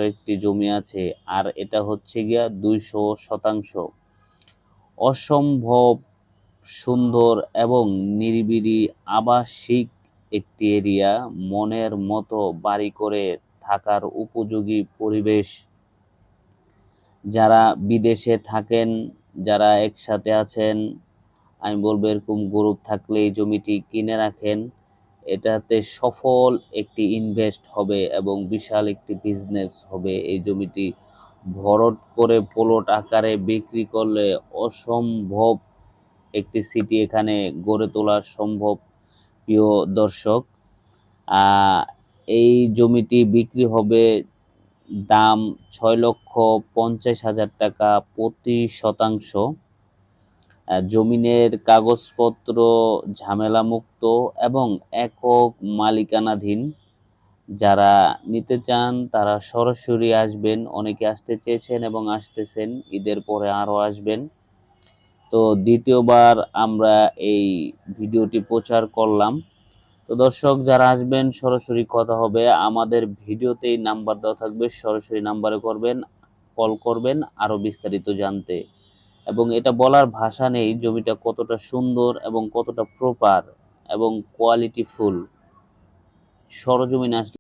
একটি জমি আছে, আর এটা হচ্ছে গিয়া 200%। অসম্ভব সুন্দর এবং নিরিবিলি আবাসিক একটি এরিয়া, মনের মতো বাড়ি করে থাকার উপযোগী পরিবেশ। যারা বিদেশে থাকেন, যারা একসাথে আছেন, আমি বলবো এরকম গ্রুপ থাকলে এই জমিটি কিনে রাখেন। এটাতে সফল একটি ইনভেস্ট হবে এবং বিশাল একটি বিজনেস হবে। এই জমিটি ভরট করে প্লট আকারে বিক্রি করলে অসম্ভব একটি সিটি এখানে গড়ে তোলা সম্ভব। প্রিয় দর্শক, এই জমিটি বিক্রি হবে, দাম 6,50,000 টাকা প্রতি শতাংশ। জমিনের কাগজপত্র ঝামেলা মুক্ত এবং একক মালিকানাধীন। যারা নিতে চান তারা সরাসরি আসবেন। অনেকে আসতে চেয়েছেন এবং আসতেছেন, ঈদের পরে আরও আসবেন। তো দ্বিতীয়বার আমরা এই ভিডিওটি প্রচার করলাম। তো দর্শক, যারা আসবেন সরাসরি কথা হবে, আমাদের ভিডিওতেই নাম্বার দেওয়া থাকবে, সরাসরি নাম্বারে কল করবেন আরও বিস্তারিত জানতে। এবং এটা বলার ভাষা নেই জমিটা কতটা সুন্দর এবং কতটা প্রপার এবং কোয়ালিটিফুল। সরজমিনে আসলে